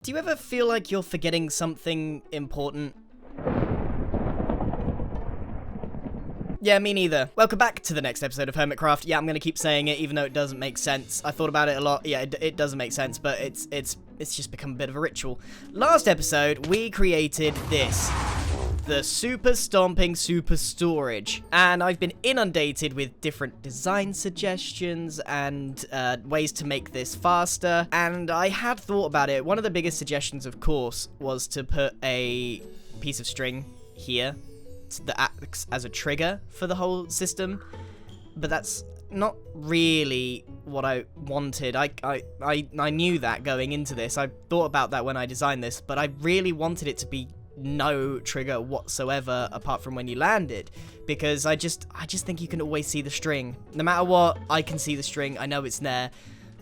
Do you ever feel like you're forgetting something important? Yeah, me neither. Welcome back to the next episode of Hermitcraft. Yeah, I'm gonna keep saying it even though it doesn't make sense. I thought about it a lot. Yeah, it doesn't make sense, but it's just become a bit of a ritual. Last episode, we created this. The Super Stomping Super Storage. And I've been inundated with different design suggestions and ways to make this faster. And I had thought about it. One of the biggest suggestions, of course, was to put a piece of string here that acts as a trigger for the whole system. But that's not really what I wanted. I knew that going into this. I thought about that when I designed this, but I really wanted it to be no trigger whatsoever apart from when you landed, because I just think you can always see the string. No matter what, I can see the string. I know it's there.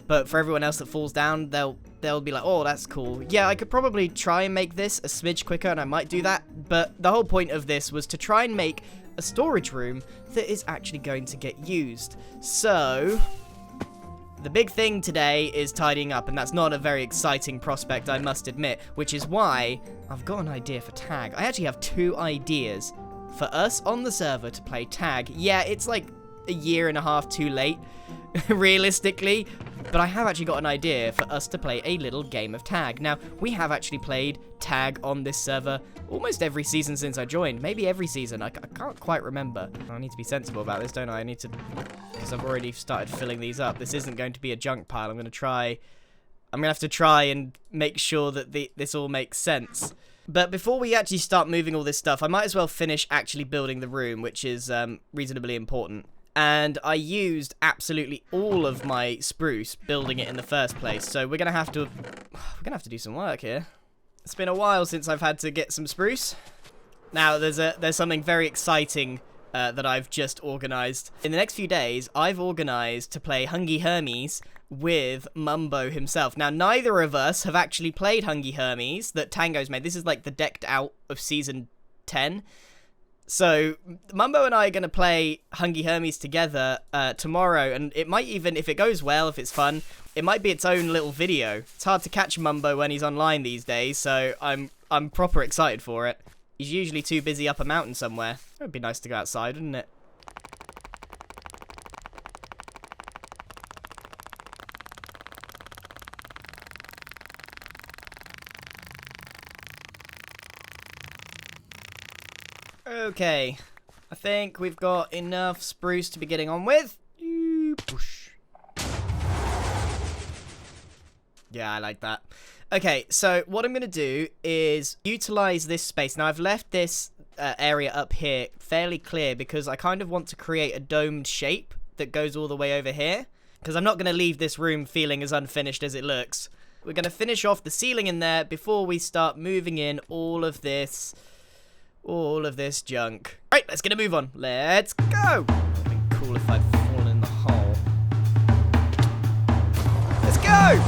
But for everyone else that falls down, they'll be like, oh, that's cool. Yeah, I could probably try and make this a smidge quicker, and I might do that. But the whole point of this was to try and make a storage room that is actually going to get used. So the big thing today is tidying up, and that's not a very exciting prospect, I must admit, which is why I've got an idea for tag. I actually have 2 ideas for us on the server to play tag. Yeah, it's like a year and a half too late, realistically, but I have actually got an idea for us to play a little game of tag. Now, we have actually played tag on this server almost every season since I joined. Maybe every season. I can't quite remember. I need to be sensible about this, don't I? I need to, because I've already started filling these up. This isn't going to be a junk pile. I'm going to have to try and make sure that this all makes sense. But before we actually start moving all this stuff, I might as well finish actually building the room, which is reasonably important. And I used absolutely all of my spruce building it in the first place, so we're gonna have to do some work here. It's been a while since I've had to get some spruce. Now there's something very exciting that I've just organised. In the next few days, I've organised to play Hungry Hermes with Mumbo himself. Now, neither of us have actually played Hungry Hermes that Tango's made. This is like the decked out of season 10. So, Mumbo and I are going to play Hungry Hermes together tomorrow, and it might even, if it goes well, if it's fun, it might be its own little video. It's hard to catch Mumbo when he's online these days, so I'm proper excited for it. He's usually too busy up a mountain somewhere. It would be nice to go outside, wouldn't it? Okay, I think we've got enough spruce to be getting on with. Yeah, I like that. Okay, so what I'm going to do is utilize this space. Now, I've left this area up here fairly clear because I kind of want to create a domed shape that goes all the way over here, because I'm not going to leave this room feeling as unfinished as it looks. We're going to finish off the ceiling in there before we start moving in all of this junk. Right, let's get a move on. Let's go. It'd be cool if I'd fallen in the hole. Let's go.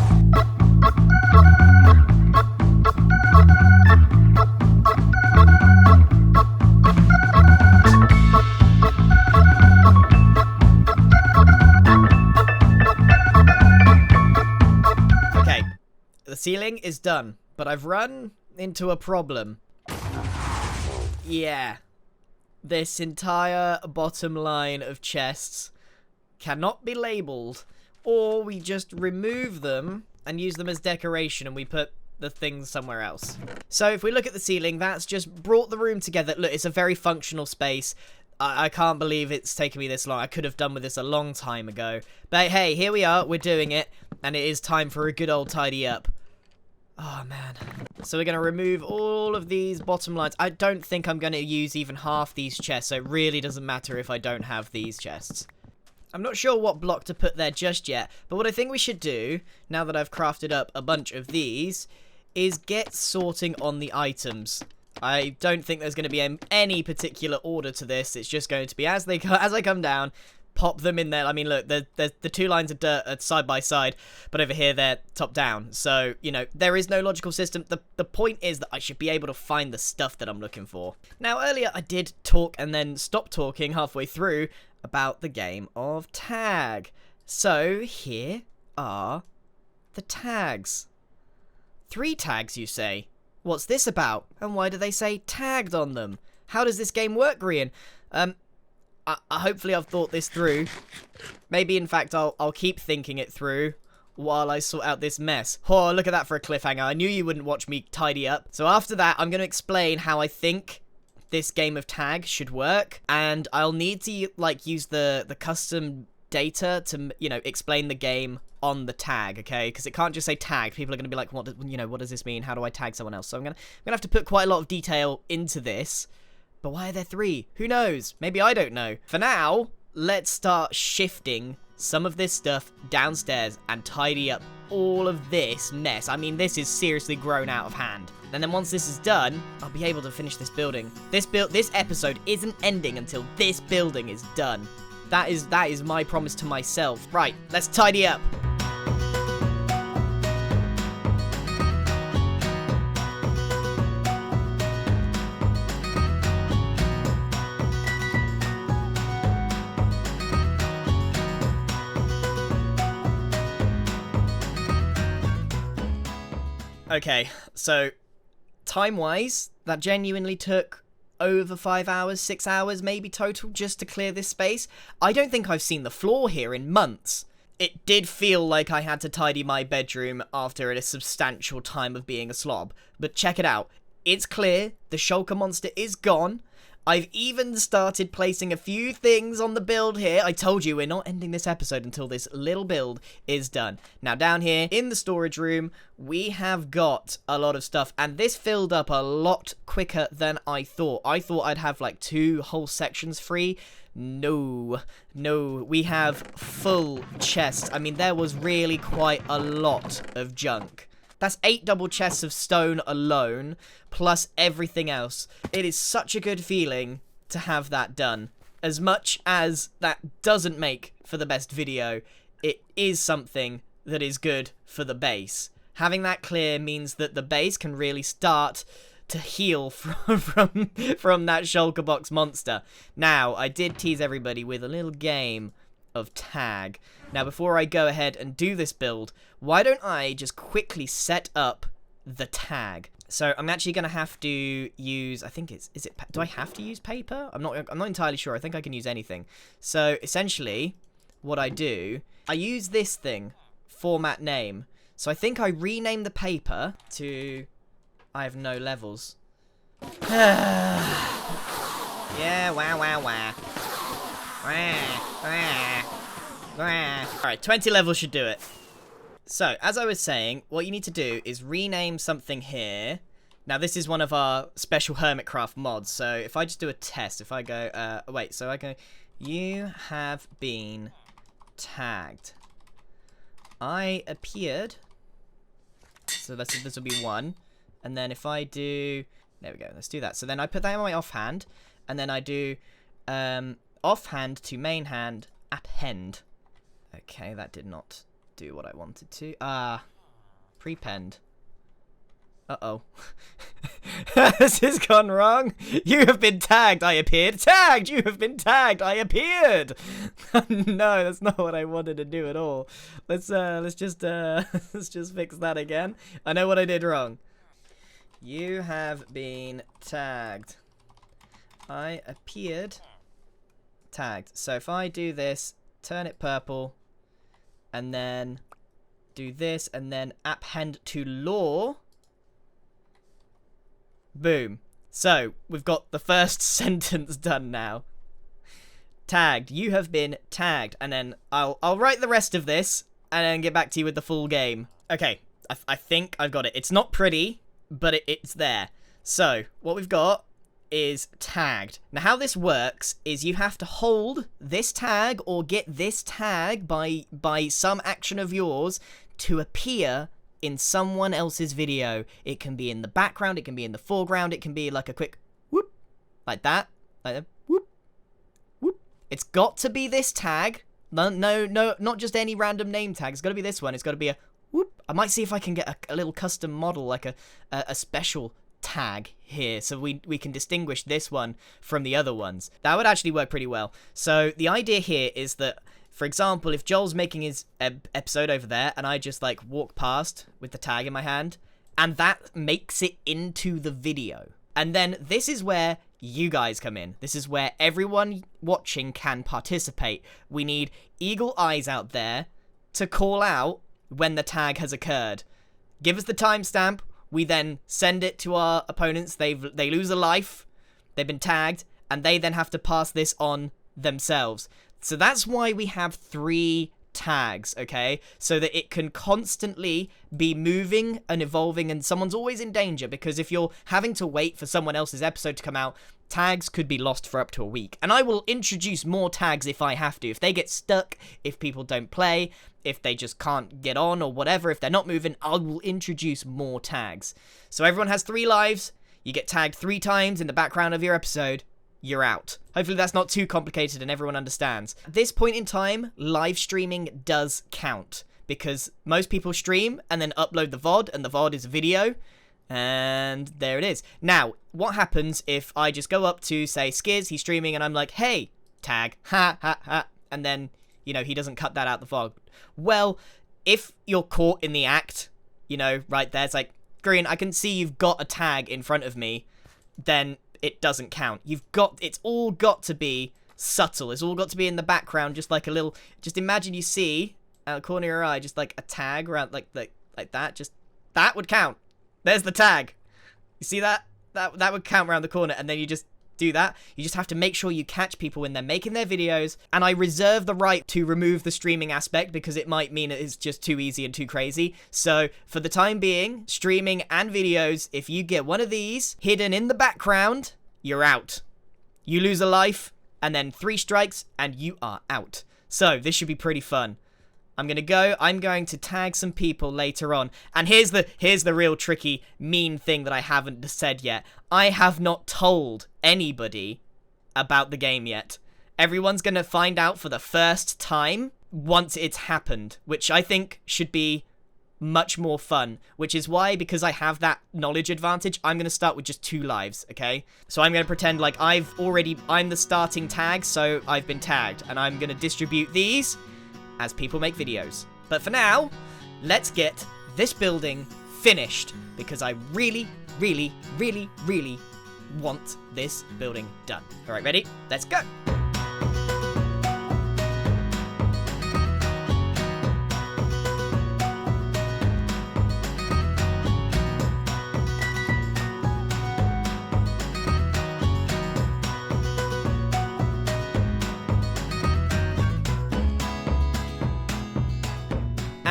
Okay, the ceiling is done, but I've run into a problem. Yeah, this entire bottom line of chests cannot be labelled, or we just remove them and use them as decoration and we put the things somewhere else. So if we look at the ceiling, that's just brought the room together. Look, it's a very functional space. I can't believe it's taken me this long. I could have done with this a long time ago. But hey, here we are, we're doing it, and it is time for a good old tidy up. Oh, man. So we're going to remove all of these bottom lines. I don't think I'm going to use even half these chests, so it really doesn't matter if I don't have these chests. I'm not sure what block to put there just yet, but what I think we should do, now that I've crafted up a bunch of these, is get sorting on the items. I don't think there's going to be any particular order to this. It's just going to be as they come down, pop them in there. I mean, look, the 2 lines of dirt are side by side, but over here they're top down. So, you know, there is no logical system. The point is that I should be able to find the stuff that I'm looking for. Now, earlier I did talk and then stop talking halfway through about the game of tag. So, here are the tags. 3 tags, you say? What's this about? And why do they say tagged on them? How does this game work, Grian? Hopefully I've thought this through. Maybe, in fact, I'll keep thinking it through while I sort out this mess. Oh, look at that for a cliffhanger. I knew you wouldn't watch me tidy up. So after that, I'm going to explain how I think this game of tag should work. And I'll need to, like, use the custom data to, you know, explain the game on the tag, okay? Because it can't just say tag. People are going to be like, what does this mean? How do I tag someone else? So I'm gonna have to put quite a lot of detail into this. But why are there 3? Who knows? Maybe I don't know. For now, let's start shifting some of this stuff downstairs and tidy up all of this mess. I mean, this is seriously grown out of hand. And then once this is done, I'll be able to finish this building. This episode isn't ending until this building is done. That is my promise to myself. Right, let's tidy up. Okay, so time-wise, that genuinely took over 5 hours, 6 hours maybe total just to clear this space. I don't think I've seen the floor here in months. It did feel like I had to tidy my bedroom after a substantial time of being a slob, but check it out. It's clear, the shulker monster is gone. I've even started placing a few things on the build here. I told you we're not ending this episode until this little build is done. Now down here in the storage room, we have got a lot of stuff, and this filled up a lot quicker than I thought. I thought I'd have like 2 whole sections free. No, we have full chests. I mean, there was really quite a lot of junk. That's 8 double chests of stone alone, plus everything else. It is such a good feeling to have that done. As much as that doesn't make for the best video, it is something that is good for the base. Having that clear means that the base can really start to heal from that shulker box monster. Now, I did tease everybody with a little game of tag. Now, before I go ahead and do this build, why don't I just quickly set up the tag? So I'm actually going to have to use, I think do I have to use paper? I'm not entirely sure. I think I can use anything. So essentially, what I do, I use this thing, format name. So I think I rename the paper to, I have no levels. Yeah, wah. Alright, 20 levels should do it. So, as I was saying, what you need to do is rename something here. Now, this is one of our special Hermitcraft mods. So, if I just do a test, if I go, so I go, you have been tagged. I appeared. So, this will be 1. And then if I do, there we go, let's do that. So, then I put that in my offhand. And then I do, offhand to main hand, append. Okay, that did not do what I wanted to. Prepend. Uh-oh. This has gone wrong. You have been tagged, I appeared. Tagged! You have been tagged, I appeared! No, that's not what I wanted to do at all. Let's just fix that again. I know what I did wrong. You have been tagged. I appeared. Tagged. So if I do this, turn it purple, and then do this, and then append to law. Boom. So, we've got the first sentence done now. Tagged. You have been tagged. And then I'll write the rest of this, and then get back to you with the full game. Okay, I think I've got it. It's not pretty, but it's there. So, what we've got is tagged. Now, how this works is you have to hold this tag or get this tag by some action of yours to appear in someone else's video. It can be in the background, it can be in the foreground, it can be like a quick whoop, like that, whoop, whoop. It's got to be this tag. No, not just any random name tag. It's got to be this one. It's got to be a whoop. I might see if I can get a little custom model, like a special tag here, so we can distinguish this one from the other ones. That would actually work pretty well. So the idea here is that, for example, if Joel's making his episode over there and I just like walk past with the tag in my hand, and that makes it into the video. And then this is where you guys come in. This is where everyone watching can participate. We need eagle eyes out there to call out when the tag has occurred. Give us the timestamp. We then send it to our opponents. They lose a life. They've been tagged, and they then have to pass this on themselves. So that's why we have 3 tags, okay? So that it can constantly be moving and evolving, and someone's always in danger, because if you're having to wait for someone else's episode to come out, tags could be lost for up to a week. And I will introduce more tags if I have to. If they get stuck, if people don't play, if they just can't get on or whatever, if they're not moving, I will introduce more tags. So everyone has 3 lives. You get tagged 3 times in the background of your episode. You're out. Hopefully that's not too complicated and everyone understands. At this point in time, live streaming does count, because most people stream and then upload the VOD, and the VOD is a video, and there it is. Now, what happens if I just go up to, say, Skiz, he's streaming, and I'm like, hey, tag, ha, ha, ha, and then, you know, he doesn't cut that out the VOD. Well, if you're caught in the act, you know, right there, it's like, Grian, I can see you've got a tag in front of me, then it doesn't count. It's all got to be subtle. It's all got to be in the background, just like a little, just imagine you see out of the corner of your eye, just like a tag around, like that, just, that would count. There's the tag. You see that? That would count around the corner, and then you just do that. You just have to make sure you catch people when they're making their videos, and I reserve the right to remove the streaming aspect, because it might mean it's just too easy and too crazy. So for the time being, streaming and videos, if you get one of these hidden in the background, you're out. You lose a life, and then 3 strikes, and you are out. So this should be pretty fun. I'm going to tag some people later on. And here's the real tricky, mean thing that I haven't said yet. I have not told anybody about the game yet. Everyone's going to find out for the first time once it's happened, which I think should be much more fun, which is why, because I have that knowledge advantage, I'm going to start with just 2 lives, okay? So I'm going to pretend like I'm the starting tag, so I've been tagged, and I'm going to distribute these as people make videos. But for now, let's get this building finished, because I really, really, really, really want this building done. All right, ready? Let's go.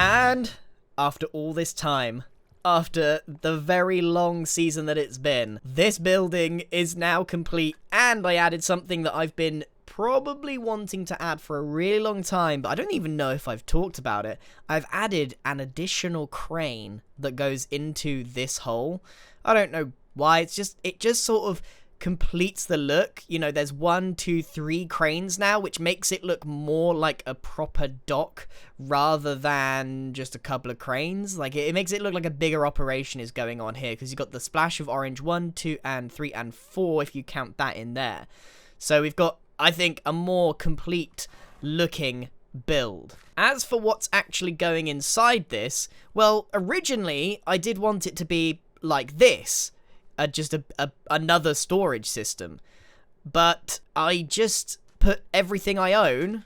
And after all this time, after the very long season that it's been, this building is now complete, and I added something that I've been probably wanting to add for a really long time, but I don't even know if I've talked about it. I've added an additional crane that goes into this hole. I don't know why, it just sort of completes the look. You know, there's 1, 2, 3 cranes now, which makes it look more like a proper dock rather than just a couple of cranes. Like, it makes it look like a bigger operation is going on here, because you've got the splash of orange 1, 2, and 3, and 4 if you count that in there. So we've got, I think, a more complete looking build. As for what's actually going inside this, well, originally I did want it to be like this, just another storage system, but I just put everything I own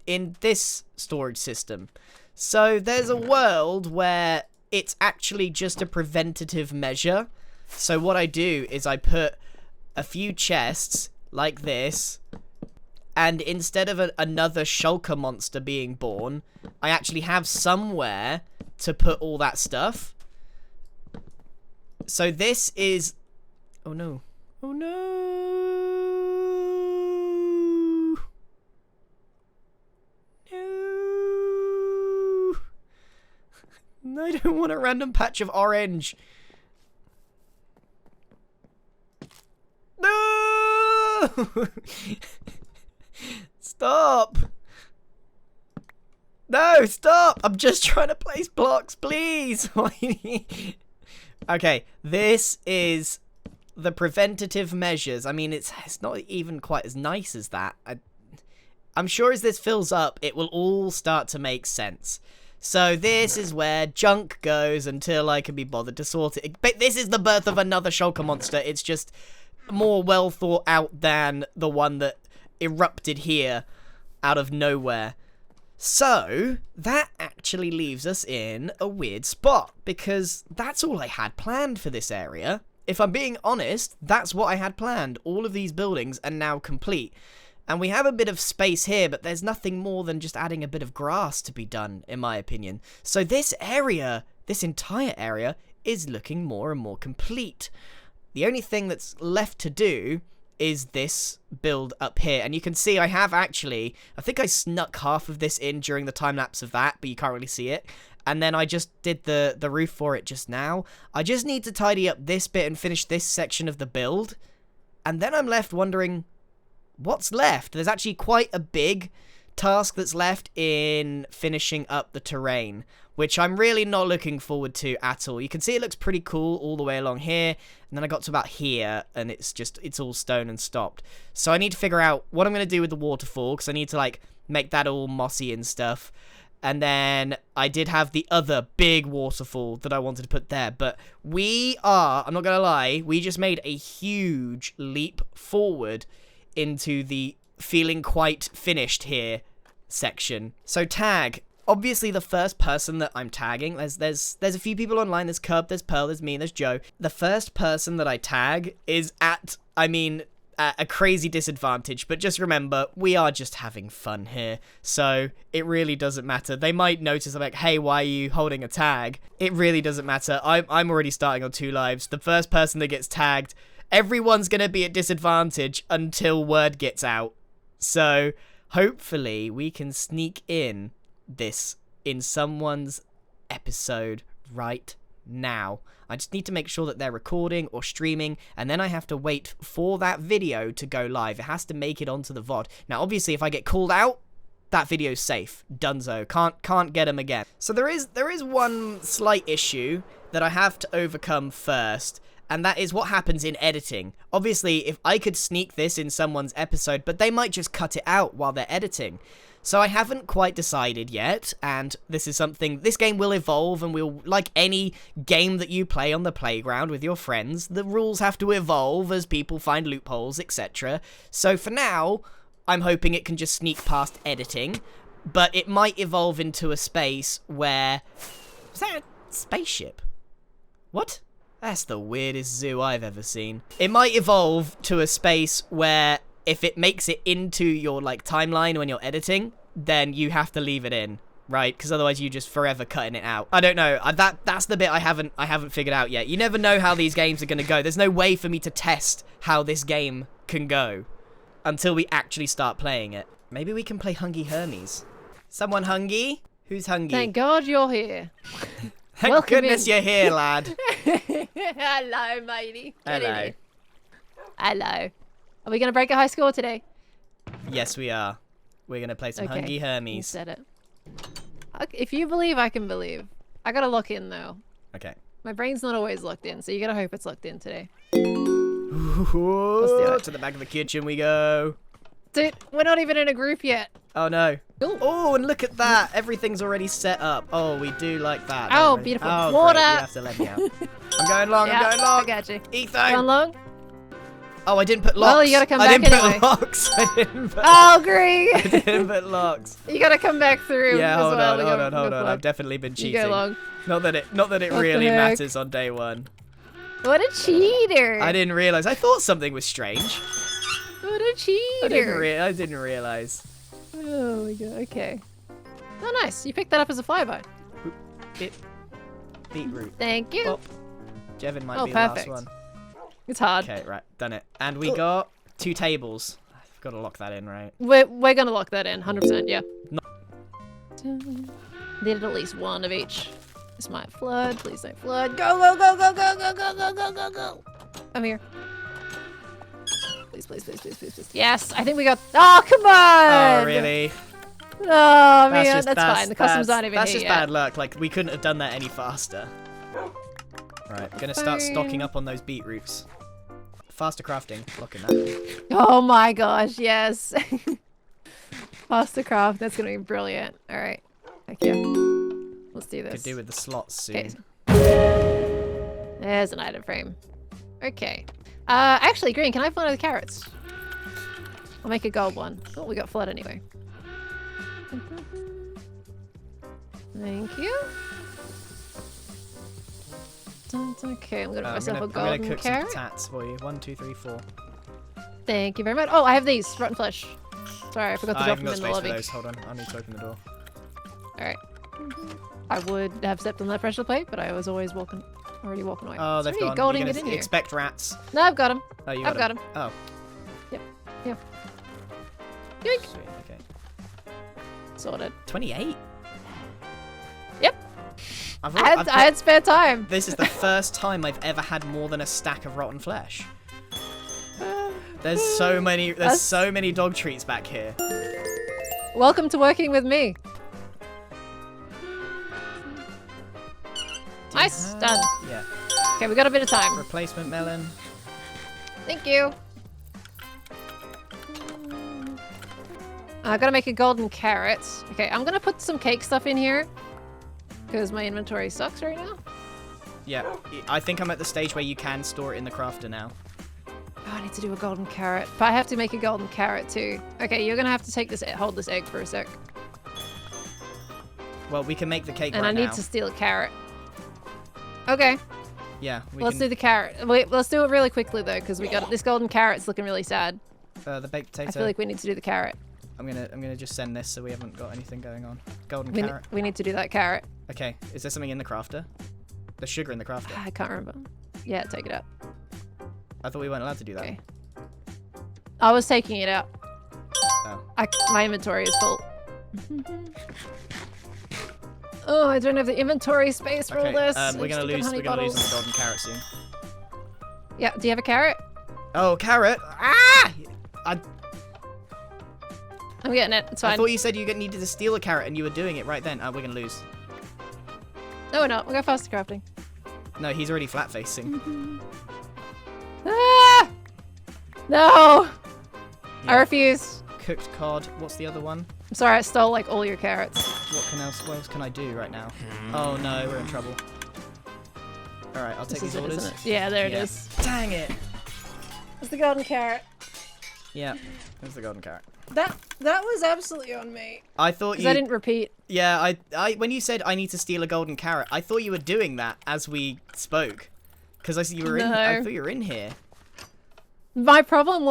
in this storage system. So there's a world where it's actually just a preventative measure. So what I do is I put a few chests like this, and instead of another shulker monster being born, I actually have somewhere to put all that stuff. So this is... Oh no. Oh no. No. I don't want a random patch of orange. No! Stop. No, stop. I'm just trying to place blocks, please. Okay, this is the preventative measures. I mean, it's not even quite as nice as that. I'm sure as this fills up, it will all start to make sense. So this is where junk goes until I can be bothered to sort it. But this is the birth of another shulker monster. It's just more well thought out than the one that erupted here out of nowhere. So that actually leaves us in a weird spot, because that's all I had planned for this area. If I'm being honest, that's what I had planned. All of these buildings are now complete. And we have a bit of space here, but there's nothing more than just adding a bit of grass to be done, in my opinion. So this area, this entire area, is looking more and more complete. The only thing that's left to do is this build up here. And you can see I have actually, I think I snuck half of this in during the time-lapse of that, but you can't really see it. And then I just did the roof for it just now. I just need to tidy up this bit and finish this section of the build. And then I'm left wondering, what's left? There's actually quite a big task that's left in finishing up the terrain, which I'm really not looking forward to at all. You can see it looks pretty cool all the way along here, and then I got to about here, and it's all stone and stopped. So I need to figure out what I'm going to do with the waterfall, because I need to, like, make that all mossy and stuff. And then I did have the other big waterfall that I wanted to put there, but I'm not going to lie, we just made a huge leap forward into the feeling quite finished here section. So tag. Obviously the first person that I'm tagging, there's a few people online, there's Cub, there's Pearl, there's me, there's Joe. The first person that I tag is at a crazy disadvantage, but just remember, we are just having fun here, so it really doesn't matter. They might notice, like, hey, why are you holding a tag? It really doesn't matter. I'm already starting on 2 lives. The first person that gets tagged, everyone's going to be at disadvantage until word gets out. So hopefully we can sneak in this in someone's episode right now. I just need to make sure that they're recording or streaming, and then I have to wait for that video to go live. It has to make it onto the VOD. Now, obviously, if I get called out, that video's safe. Dunzo. Can't get them again. So there is one slight issue that I have to overcome first, and that is what happens in editing. Obviously, if I could sneak this in someone's episode, but they might just cut it out while they're editing. So I haven't quite decided yet, and this game will evolve, and like any game that you play on the playground with your friends, the rules have to evolve as people find loopholes, etc. So for now, I'm hoping it can just sneak past editing, but it might evolve into a space where... Is that a spaceship? What? That's the weirdest zoo I've ever seen. It might evolve to a space where if it makes it into your, like, timeline when you're editing, then you have to leave it in, right? Because otherwise you're just forever cutting it out. I don't know. That's the bit I haven't figured out yet. You never know how these games are going to go. There's no way for me to test how this game can go until we actually start playing it. Maybe we can play Hungry Hermes. Someone hungry? Who's hungry? Thank God you're here. Thank Welcome goodness in. you're here, lad. Hello, matey. Get in Hello. here. Hello. Are we going to break a high score today? Yes, we are. We're going to play some Hungry You Hermes. said it. Okay, if you believe, I can believe. I got to lock in, though. Okay. My brain's not always locked in, so you got to hope it's locked in today. Ooh, to the back of the kitchen we go. Dude, we're not even in a group yet. Oh, no. Ooh. Oh, and look at that. Everything's already set up. Oh, we do like that. Oh, don't we? beautiful. Oh, Water. great. You have to let me out. I'm going long. Yeah, I'm going long. I got you. Ethan. Going long? Oh, I didn't put locks. Well, you gotta come I back didn't anyway. put locks. I didn't put Oh, great. I didn't put locks. You gotta come back through. Yeah, as hold well. on. Hold on. I've definitely been You cheating. go long. Not that it What really the heck? matters on day one. What a cheater. I didn't realize. I thought something was strange. What a cheater. I didn't realize. Oh my god, okay. Oh, nice. You picked that up as a flyby. Beetroot. Thank you. Oh, Jevin might Oh, be perfect. the last one. It's hard. Okay, right, done it. And we got 2 tables. I've got to lock that in, right? We're gonna lock that in, 100%, yeah. No. Needed at least one of each. This might flood. Please don't flood. Go, go, go, go, go, go, go, go, go, go, go. I'm here. Please, please, please, please, please, please. Yes, I think we got... Oh, come on! Oh, really? Oh, man, that's fine. The customs aren't even That's here just yet. bad luck. Like, we couldn't have done that any faster. Right, gonna start stocking up on those beetroots. Faster crafting. Locking that. Oh my gosh, yes. Faster craft, that's gonna be brilliant. Alright. Thank you. Let's do this. Could do with the slots soon. Okay. There's an item frame. Okay. Actually, Grian, can I have one of the carrots? I'll make a gold one. Oh, we got flood anyway. Thank you. Okay, I'm gonna put myself a golden I'm gonna cook carrot. some tats for you. 1, 2, 3, 4. Thank you very much. Oh, I have these. Rotten flesh. Sorry, I forgot to drop them in the lobby. Those. Hold on, I need to open the door. Alright. I would have stepped on that pressure plate, but I was always already walking away. Oh, they've gone. Golding You're it in here. Expect rats. No, I've got him. Oh, you I've got him. Oh. Yep. Yeah. Yoink. Sweet, okay. Sorted. 28? Yep. I had spare time. This is the first time I've ever had more than a stack of rotten flesh. There's so many dog treats back here. Welcome to working with me. Nice, done. Yeah. Okay, we got a bit of time. Replacement melon. Thank you. I gotta make a golden carrot. Okay, I'm gonna put some cake stuff in here because my inventory sucks right now. Yeah, I think I'm at the stage where you can store it in the crafter now. Oh, I need to do a golden carrot. But I have to make a golden carrot too. Okay, you're gonna have to take this, hold this egg for a sec. Well, we can make the cake and right now. I need to steal a carrot. Okay. Yeah, let's do the carrot. Wait, let's do it really quickly though, because we got this golden carrot's looking really sad. The baked potato. I feel like we need to do the carrot. I'm gonna just send this so we haven't got anything going on. Golden we carrot. We need to do that carrot. Okay, is there something in the crafter? There's sugar in the crafter. I can't remember. Yeah, take it out. I thought we weren't allowed to do that. Okay. I was taking it out. Oh. My inventory is full. Oh, I don't have the inventory space for all this. We're gonna lose on the golden carrot soon. Yeah, do you have a carrot? Oh, carrot! Ah! I'm getting it. It's fine. I thought you said you needed to steal a carrot and you were doing it right then. Oh, we're gonna lose. No, we're not. We'll go faster crafting. No, he's already flat facing. Ah! No! Yeah. I refuse. Cooked cod. What's the other one? I'm sorry, I stole like all your carrots. What else can I do right now? Oh no, we're in trouble. Alright, I'll take these orders. Isn't it? Yeah, there it is. Dang it! It's the golden carrot. Yeah, there's the golden carrot. That was absolutely on me. I thought you... I didn't repeat. Yeah, when you said I need to steal a golden carrot, I thought you were doing that as we spoke. Because I thought you were in here. My problem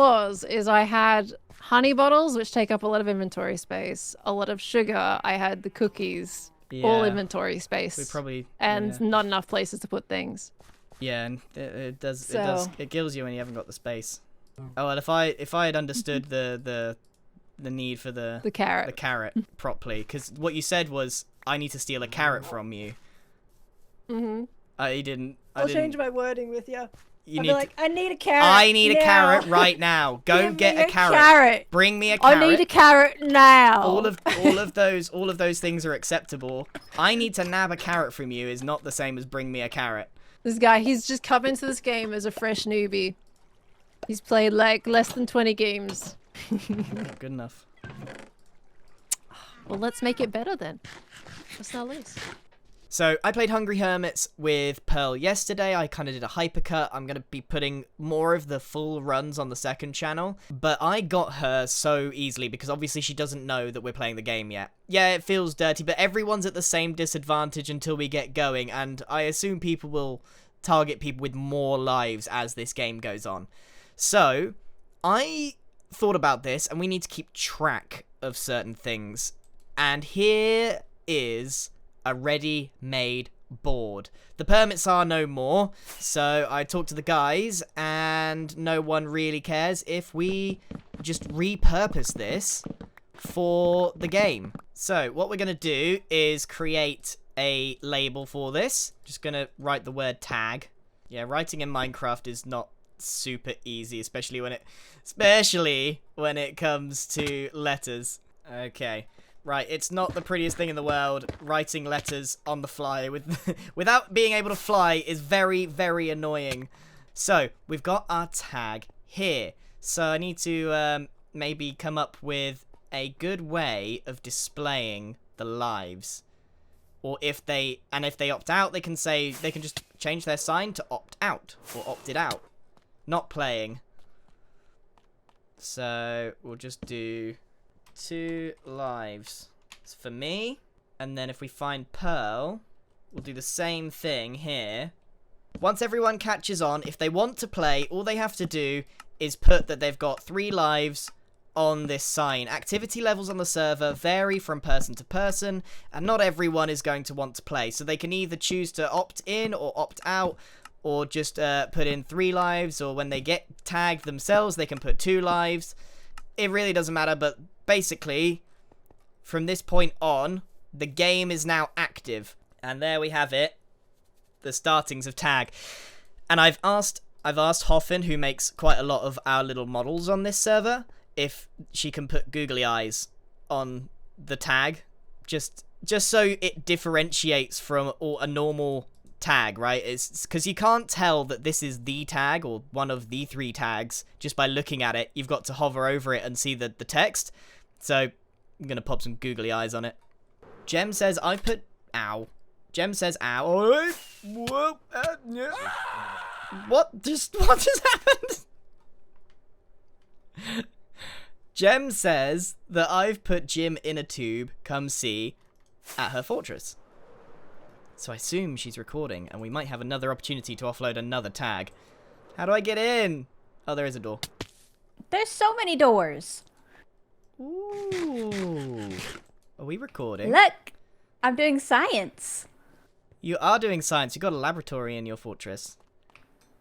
is I had honey bottles, which take up a lot of inventory space, a lot of sugar. I had the cookies, all inventory space. We probably... And not enough places to put things. Yeah, and it kills you when you haven't got the space. Oh, well, if I had understood the need for the carrot properly, because what you said was I need to steal a carrot from you. Mm-hmm. I didn't. I'll change my wording with you. I'll be like, I need a carrot. I need a carrot right now. Go get a carrot. Bring me a carrot. I need a carrot now. All of those things are acceptable. I need to nab a carrot from you is not the same as bring me a carrot. This guy, he's just come into this game as a fresh newbie. He's played like less than 20 games. Good enough. Well, let's make it better then. Let's not lose. So, I played Hungry Hermits with Pearl yesterday. I kind of did a hypercut. I'm going to be putting more of the full runs on the second channel. But I got her so easily because obviously she doesn't know that we're playing the game yet. Yeah, it feels dirty, but everyone's at the same disadvantage until we get going. And I assume people will target people with more lives as this game goes on. So, I thought about this and we need to keep track of certain things. And here is a ready-made board. The permits are no more, so I talked to the guys, and no one really cares if we just repurpose this for the game. So what we're going to do is create a label for this. Just going to write the word tag. Yeah, writing in Minecraft is not super easy, especially when it comes to letters. Okay. Right, it's not the prettiest thing in the world. Writing letters on the fly without being able to fly is very, very annoying. So, we've got our tag here. So, I need to maybe come up with a good way of displaying the lives. Or if they opt out, they can just change their sign to opt out or opted out. Not playing. So we'll just do 2 lives. It's for me. And then if we find Pearl, we'll do the same thing here. Once everyone catches on, if they want to play, all they have to do is put that they've got 3 lives on this sign. Activity levels on the server vary from person to person, and not everyone is going to want to play. So they can either choose to opt in or opt out, or just put in 3 lives, or when they get tagged themselves, they can put 2 lives. It really doesn't matter, but basically, from this point on, the game is now active. And there we have it. The startings of tag. And I've asked Hoffen, who makes quite a lot of our little models on this server, if she can put googly eyes on the tag, just so it differentiates from a normal tag, right? It's because you can't tell that this is the tag or one of the 3 tags just by looking at it. You've got to hover over it and see the text. So I'm gonna pop some googly eyes on it. Jem says I put ow. Jem says ow. What just happened? Jem says that I've put Jim in a tube, come see, at her fortress. So I assume she's recording, and we might have another opportunity to offload another tag. How do I get in? Oh, there is a door. There's so many doors. Ooh. Are we recording? Look, I'm doing science. You are doing science. You got a laboratory in your fortress.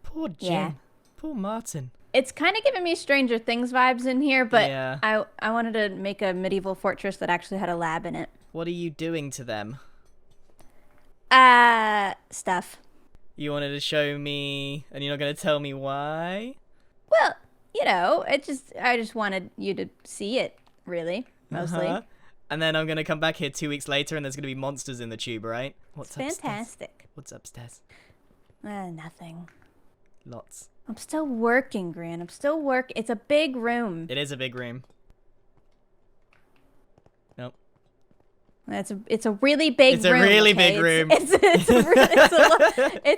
Poor Jim. Yeah. Poor Martin. It's kind of giving me Stranger Things vibes in here, but Yeah. I wanted to make a medieval fortress that actually had a lab in it. What are you doing to them? Stuff. You wanted to show me, and you're not going to tell me why? Well, you know, I just wanted you to see it, really, mostly. Uh-huh. And then I'm going to come back here 2 weeks later, and there's going to be monsters in the tube, right? It's fantastic. What's upstairs? Nothing. Lots. I'm still working, Grian. I'm still working. It's a big room. It is a big room. Nope. It's a really big It's room. a really okay? big room. It's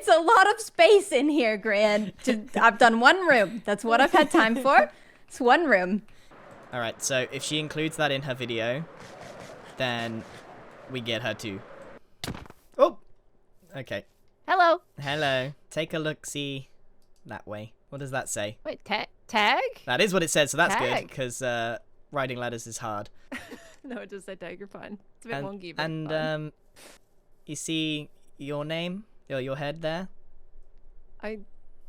a lot of space in here, Grian. I've done 1 room. That's what I've had time for. It's 1 room. All right, so if she includes that in her video, then we get her too. Oh! Okay. Hello. Hello. Take a look-see that way. What does that say? Wait, tag? That is what it says, so that's good, Tag. because riding ladders is hard. No, it just said tag. You're fine. It's a bit wonky, but And fine. you see your name, your head there. I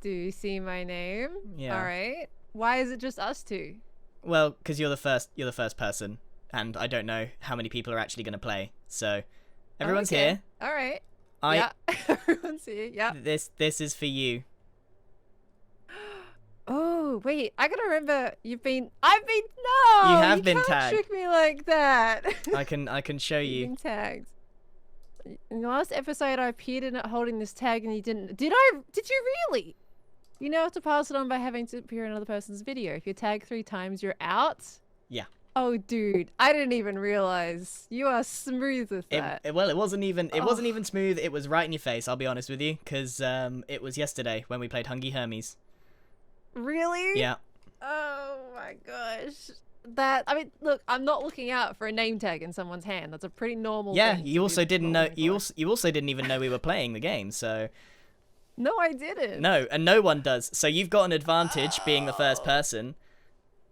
do see my name. Yeah. All right. Why is it just us 2? Well, because you're the first person, and I don't know how many people are actually going to play. So everyone's Okay. here. All right. I Yeah. Everyone's here. Yeah. this is for you. Oh wait, I gotta remember. I've been no. You have been can't tagged. Trick me like that. I can show You've you. been tagged. In the last episode, I appeared in it holding this tag, and you didn't. Did you really? You know how to pass it on by having to appear in another person's video. If you're tagged 3 times, you're out. Yeah. Oh, dude, I didn't even realize. You are smooth with that. It wasn't even smooth. It was right in your face. I'll be honest with you, because it was yesterday when we played Hungry Hermes. Really? Yeah. Oh my gosh. Look, I'm not looking out for a name tag in someone's hand. That's a pretty normal Yeah. thing You to also be didn't know. looking for. You also didn't even know we were playing the game. So No, I didn't. no, and no one does. So you've got an advantage being the first person.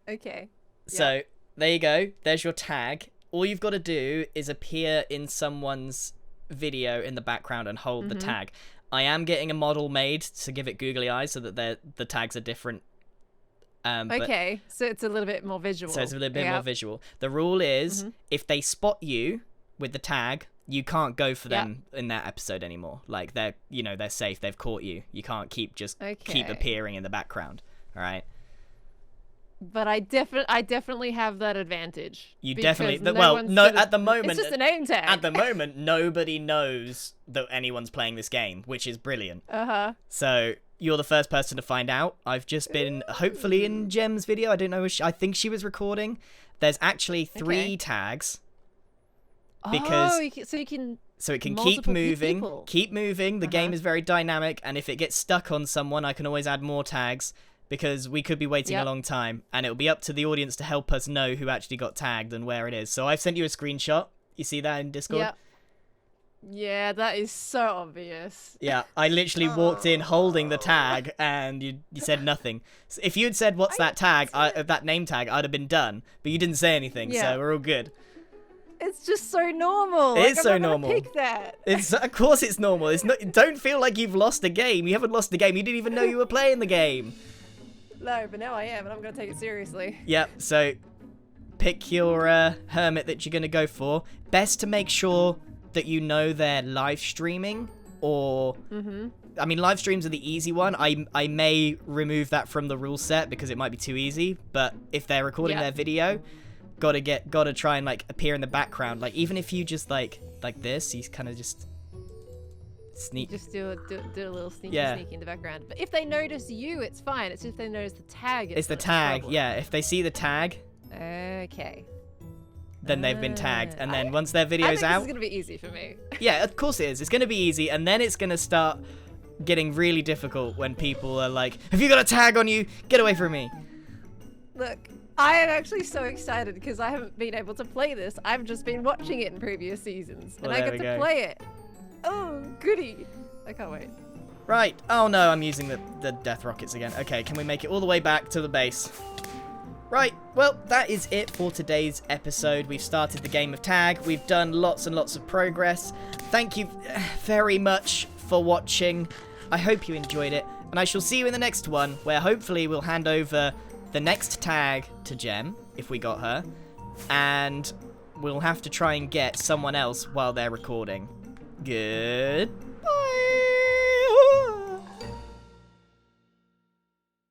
Okay. So there you go. There's your tag. All you've got to do is appear in someone's video in the background and hold the tag. I am getting a model made to give it googly eyes so that the tags are different. Okay, so it's a little bit more visual. So it's a little bit more visual. The rule is, if they spot you with the tag, you can't go for them in that episode anymore. Like they're safe. They've caught you. You can't keep Okay. appearing in the background. All right. But I definitely have that advantage. You because definitely. At the moment, it's just a name tag. at the moment, nobody knows that anyone's playing this game, which is brilliant. So you're the first person to find out. I've just been hopefully in Jem's video. I don't know. I think she was recording. There's actually 3 tags. Because so you can So it can Multiple keep people. moving. The game is very dynamic, and if it gets stuck on someone, I can always add more tags because we could be waiting a long time, and it'll be up to the audience to help us know who actually got tagged and where it is. So I've sent you a screenshot. You see that in Discord? Yep. Yeah, that is so obvious. Yeah, I literally walked in holding the tag, and you said nothing. So if you had said, "What's that tag?" That name tag, I'd have been done. But you didn't say anything, so we're all good. It's just so normal. It is so I'm not normal. gonna pick that. It's of course it's normal. It's not. Don't feel like you've lost a game. You haven't lost a game. You didn't even know you were playing the game. No, but now I am, and I'm gonna take it seriously. Yep. So pick your hermit that you're gonna go for. Best to make sure that you know they're live streaming, or I mean, live streams are the easy one. I may remove that from the rule set because it might be too easy. But if they're recording their video, gotta try and like appear in the background. Like even if you just like this, he's kind of just sneak. Just do a little sneaky in the background. But if they notice you, it's fine. It's if they notice the tag. It's the tag. Yeah, if they see the tag. Okay. Then they've been tagged, and then once their video's out, this is gonna be easy for me. Yeah, of course it is. It's gonna be easy, and then it's gonna start getting really difficult when people are like, "Have you got a tag on you? Get away from me!" Look, I am actually so excited because I haven't been able to play this. I've just been watching it in previous seasons, and I get to play it. Oh, goody! I can't wait. Right. Oh no, I'm using the death rockets again. Okay, can we make it all the way back to the base? Right, well, that is it for today's episode. We've started the game of tag. We've done lots and lots of progress. Thank you very much for watching. I hope you enjoyed it, and I shall see you in the next one, where hopefully we'll hand over the next tag to Gem, if we got her, and we'll have to try and get someone else while they're recording. Good.